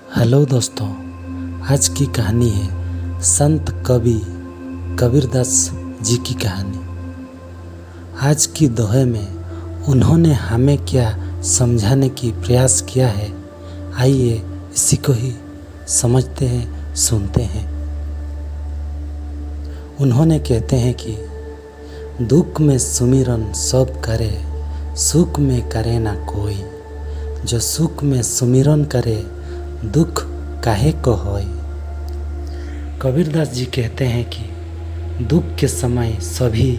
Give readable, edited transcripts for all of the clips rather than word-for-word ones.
Hello दोस्तों, आज की कहानी है संत कवि कबीरदास जी की कहानी। आज की दोहे में उन्होंने हमें क्या समझाने की प्रयास किया है, आइए इसी को ही समझते हैं, सुनते हैं। उन्होंने कहते हैं कि दुख में सुमिरन सब करे, सुख में करे ना कोई। जो सुख में सुमिरन करे, दुख काहे को होय। कबीरदास जी कहते हैं कि दुख के समय सभी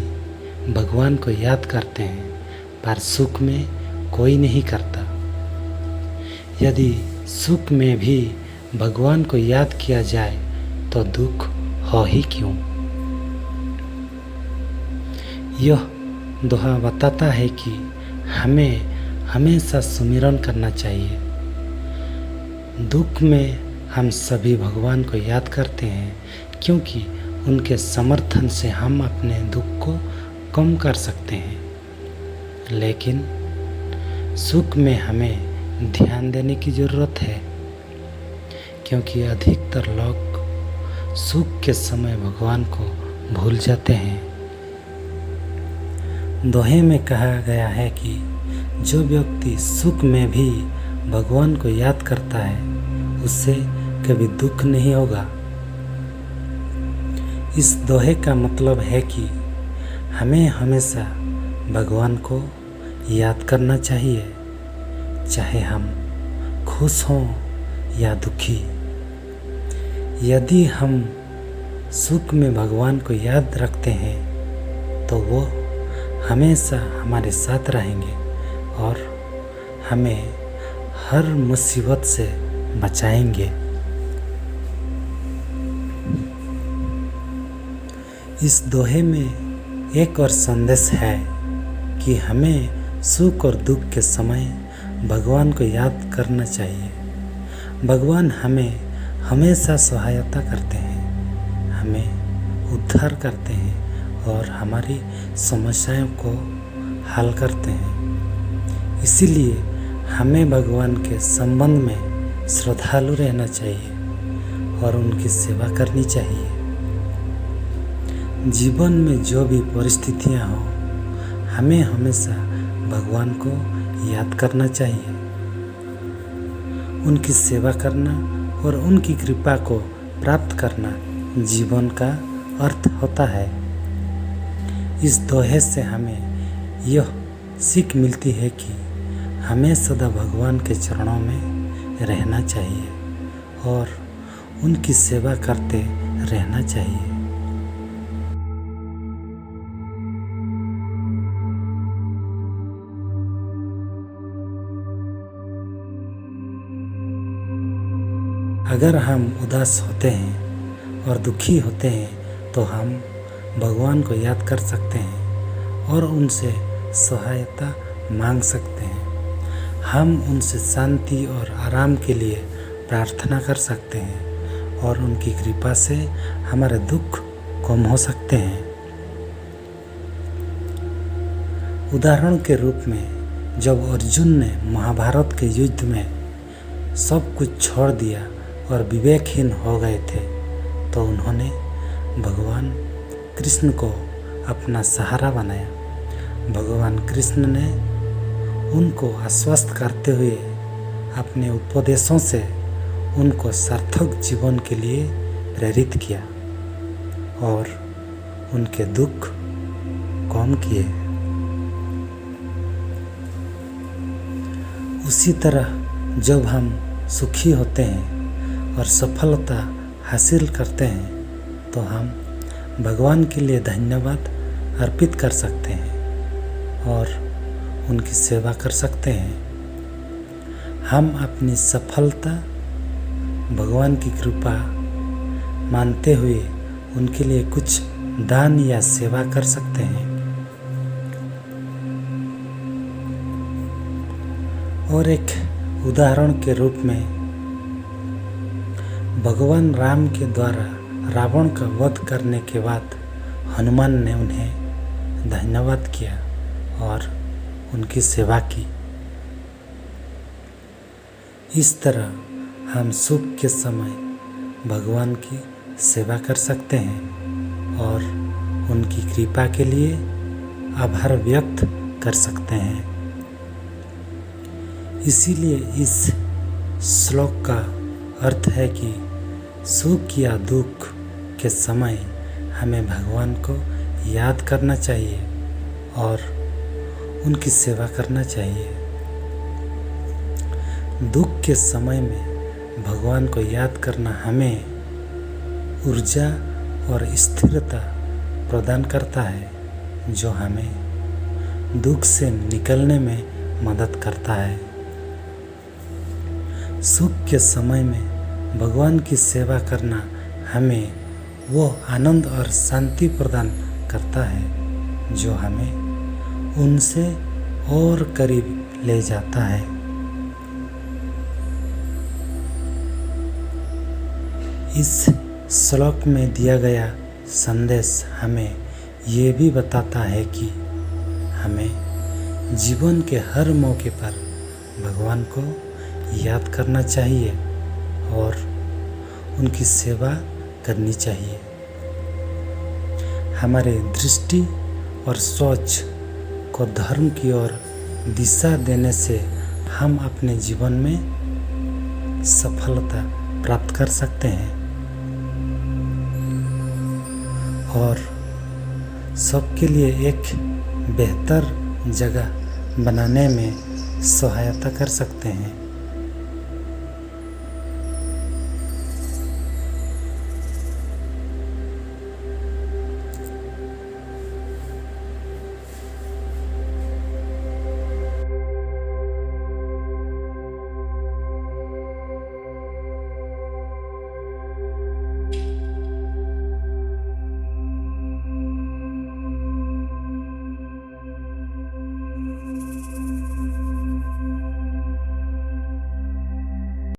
भगवान को याद करते हैं, पर सुख में कोई नहीं करता। यदि सुख में भी भगवान को याद किया जाए तो दुख हो ही क्यों। यह दोहा बताता है कि हमें हमेशा सुमिरन करना चाहिए। दुख में हम सभी भगवान को याद करते हैं, क्योंकि उनके समर्थन से हम अपने दुख को कम कर सकते हैं। लेकिन सुख में हमें ध्यान देने की ज़रूरत है, क्योंकि अधिकतर लोग सुख के समय भगवान को भूल जाते हैं। दोहे में कहा गया है कि जो व्यक्ति सुख में भी भगवान को याद करता है, उससे कभी दुख नहीं होगा। इस दोहे का मतलब है कि हमें हमेशा भगवान को याद करना चाहिए, चाहे हम खुश हों या दुखी। यदि हम सुख में भगवान को याद रखते हैं तो वो हमेशा हमारे साथ रहेंगे और हमें हर मुसीबत से बचाएंगे। इस दोहे में एक और संदेश है कि हमें सुख और दुख के समय भगवान को याद करना चाहिए। भगवान हमें हमेशा सहायता करते हैं, हमें उद्धार करते हैं और हमारी समस्याओं को हल करते हैं। इसीलिए हमें भगवान के संबंध में श्रद्धालु रहना चाहिए और उनकी सेवा करनी चाहिए। जीवन में जो भी परिस्थितियां हो, हमें हमेशा भगवान को याद करना चाहिए। उनकी सेवा करना और उनकी कृपा को प्राप्त करना जीवन का अर्थ होता है। इस दोहे से हमें यह सीख मिलती है कि हमें सदा भगवान के चरणों में रहना चाहिए और उनकी सेवा करते रहना चाहिए। अगर हम उदास होते हैं और दुखी होते हैं तो हम भगवान को याद कर सकते हैं और उनसे सहायता मांग सकते हैं। हम उनसे शांति और आराम के लिए प्रार्थना कर सकते हैं और उनकी कृपा से हमारे दुख कम हो सकते हैं। उदाहरण के रूप में जब अर्जुन ने महाभारत के युद्ध में सब कुछ छोड़ दिया और विवेकहीन हो गए थे, तो उन्होंने भगवान कृष्ण को अपना सहारा बनाया। भगवान कृष्ण ने उनको आश्वस्त करते हुए अपने उपदेशों से उनको सार्थक जीवन के लिए प्रेरित किया और उनके दुख कम किए। उसी तरह जब हम सुखी होते हैं और सफलता हासिल करते हैं तो हम भगवान के लिए धन्यवाद अर्पित कर सकते हैं और उनकी सेवा कर सकते हैं। हम अपनी सफलता भगवान की कृपा मानते हुए उनके लिए कुछ दान या सेवा कर सकते हैं। और एक उदाहरण के रूप में भगवान राम के द्वारा रावण का वध करने के बाद हनुमान ने उन्हें धन्यवाद किया और उनकी सेवा की। इस तरह हम सुख के समय भगवान की सेवा कर सकते हैं और उनकी कृपा के लिए आभार व्यक्त कर सकते हैं। इसीलिए इस श्लोक का अर्थ है कि सुख या दुख के समय हमें भगवान को याद करना चाहिए और उनकी सेवा करना चाहिए। दुख के समय में भगवान को याद करना हमें ऊर्जा और स्थिरता प्रदान करता है, जो हमें दुख से निकलने में मदद करता है। सुख के समय में भगवान की सेवा करना हमें वो आनंद और शांति प्रदान करता है जो हमें उनसे और करीब ले जाता है। इस श्लोक में दिया गया संदेश हमें ये भी बताता है कि हमें जीवन के हर मौके पर भगवान को याद करना चाहिए और उनकी सेवा करनी चाहिए। हमारे दृष्टि और सोच को धर्म की ओर दिशा देने से हम अपने जीवन में सफलता प्राप्त कर सकते हैं और सबके लिए एक बेहतर जगह बनाने में सहायता कर सकते हैं।